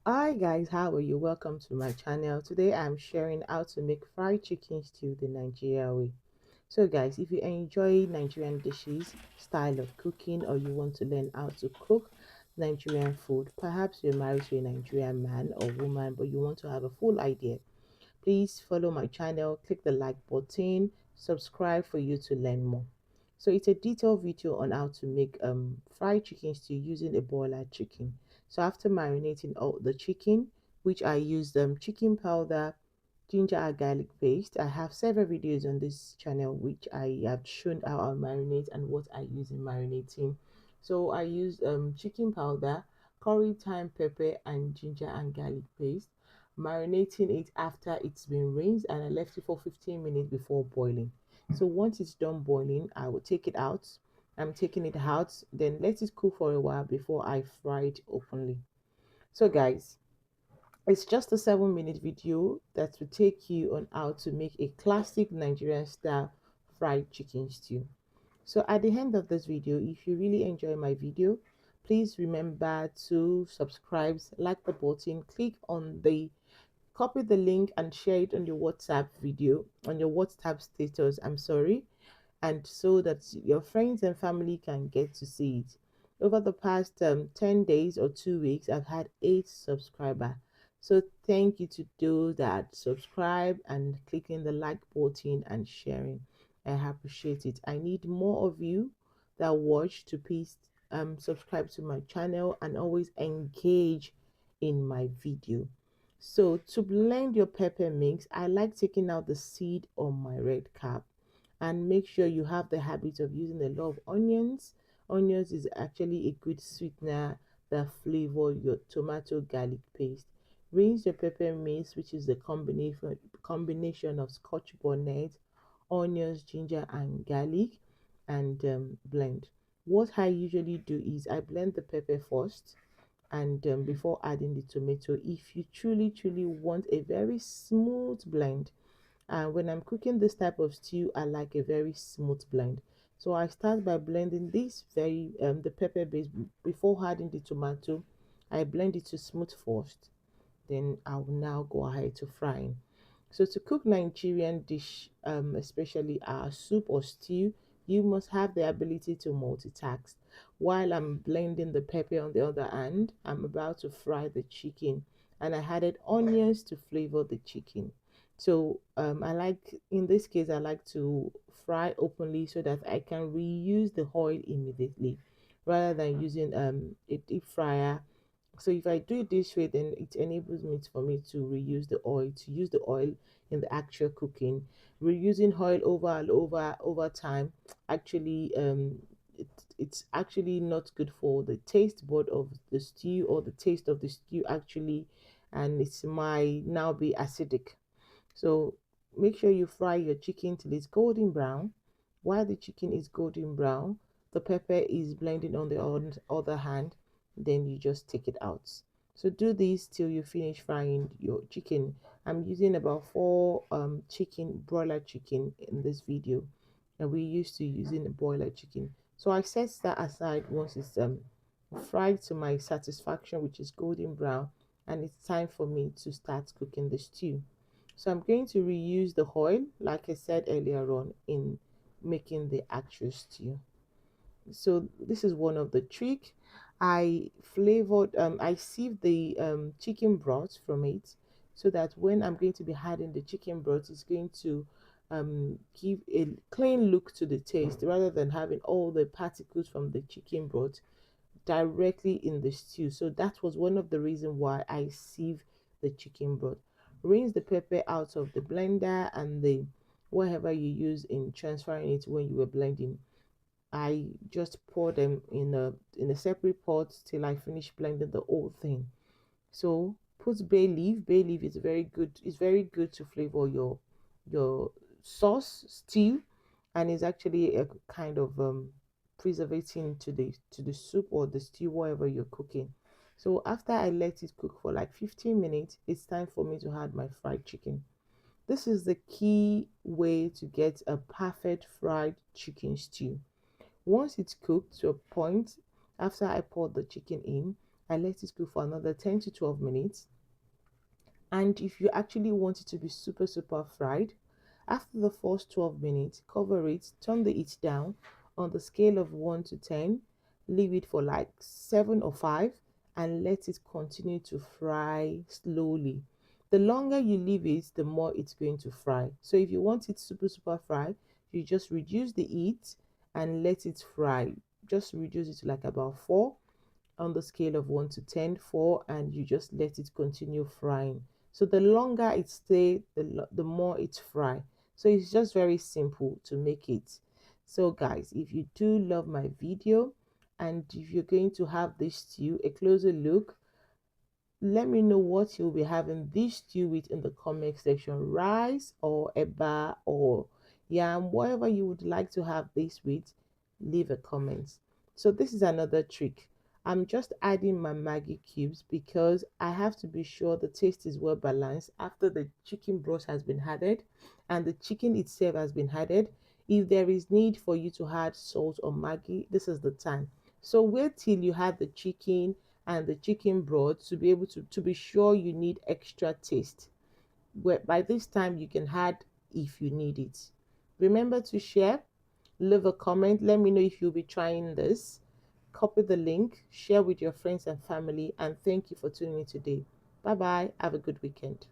Hi guys, how are you? Welcome to my channel. Today I'm sharing how to make fried chicken stew the Nigeria way. So guys, if you enjoy Nigerian dishes, style of cooking, or you want to learn how to cook Nigerian food, perhaps you're married to a Nigerian man or woman, but you want to have a full idea, please follow my channel, click the like button, subscribe for you to learn more. So it's a detailed video on how to make fried chicken stew using a boiler chicken. So after marinating all the chicken, which I used chicken powder, ginger and garlic paste. I have several videos on this channel which I have shown how I marinate and what I use in marinating. So I used chicken powder, curry, thyme, pepper, and ginger and garlic paste, marinating it after it's been rinsed, and I left it for 15 minutes before boiling. So once it's done boiling, I will take it out. I'm taking it out, then let it cool for a while before I fry it openly. So guys, it's just a 7-minute video that will take you on how to make a classic Nigerian style fried chicken stew. So at the end of this video, if you really enjoy my video, please remember to subscribe, like the button, click on the copy the link and share it on your WhatsApp video, on your WhatsApp status, I'm sorry, and so that your friends and family can get to see it. Over the past 10 days or 2 weeks, I've had 8 subscribers. So thank you to those that subscribe and clicking the like button and sharing. I appreciate it. I need more of you that watch to please subscribe to my channel and always engage in my video. So to blend your pepper mix, I like taking out the seed on my red cap, and make sure you have the habit of using a lot of onions. Onions is actually a good sweetener that flavor your tomato garlic paste. Rinse your pepper mix, which is the combination of Scotch bonnet, onions, ginger, and garlic, and blend. What I usually do is I blend the pepper first, and before adding the tomato, if you truly want a very smooth blend. And when I'm cooking this type of stew, I like a very smooth blend. So I start by blending this the pepper base before adding the tomato. I blend it to smooth first. Then I will now go ahead to frying. So to cook Nigerian dish, especially our soup or stew, you must have the ability to multitask. While I'm blending the pepper on the other hand, I'm about to fry the chicken, and I added onions to flavor the chicken. So I like, in this case, I like to fry openly so that I can reuse the oil immediately rather than using a deep fryer. So if I do it this way, then it enables me for me to reuse the oil, to use the oil in the actual cooking. Reusing oil over and over time actually it, it's actually not good for the taste bud of the stew, or the taste of the stew actually, and it might now be acidic. So make sure you fry your chicken till it's golden brown. While the chicken is golden brown, the pepper is blending on the other hand, then you just take it out. So do this till you finish frying your chicken. I'm using about four chicken, broiler chicken in this video, and we used to using a broiler chicken. So I set that aside once it's fried to my satisfaction, which is golden brown, and it's time for me to start cooking the stew. So I'm going to reuse the oil, like I said earlier on, in making the actual stew. So this is one of the trick. I sieved the chicken broth from it, so that when I'm going to be adding the chicken broth, it's going to give a clean look to the taste rather than having all the particles from the chicken broth directly in the stew. So that was one of the reasons why I sieve the chicken broth. Rinse the pepper out of the blender and the whatever you use in transferring it when you were blending. I just pour them in a separate pot till I finish blending the whole thing. So put bay leaf. Bay leaf is very good. It's very good to flavor your sauce stew, and is actually a kind of preservating to the soup or the stew, whatever you're cooking. So after I let it cook for like 15 minutes, it's time for me to add my fried chicken. This is the key way to get a perfect fried chicken stew. Once it's cooked to a point, after I pour the chicken in, I let it cook for another 10 to 12 minutes. And if you actually want it to be super fried, after the first 12 minutes, cover it, turn the heat down on the scale of 1 to 10, leave it for like 7 or 5, and let it continue to fry slowly. The longer you leave it, the more it's going to fry. So if you want it super fried, you just reduce the heat and let it fry. Just reduce it to like about 4 on the scale of 1 to 10, 4, and you just let it continue frying. So the longer it stays, the more it's fry. So it's just very simple to make it. So guys, if you do love my video and if you're going to have this stew, a closer look, let me know what you'll be having this stew with in the comment section. Rice or eba or yam, whatever you would like to have this with, leave a comment. So this is another trick. I'm just adding my Maggi cubes because I have to be sure the taste is well balanced after the chicken broth has been added and the chicken itself has been added. If there is need for you to add salt or Maggi, this is the time. So wait till you have the chicken and the chicken broth to be able to be sure you need extra taste. Where by this time you can add if you need it. Remember to share, leave a comment, let me know if you'll be trying this. Copy the link, share with your friends and family, and thank you for tuning in today. Bye bye. Have a good weekend.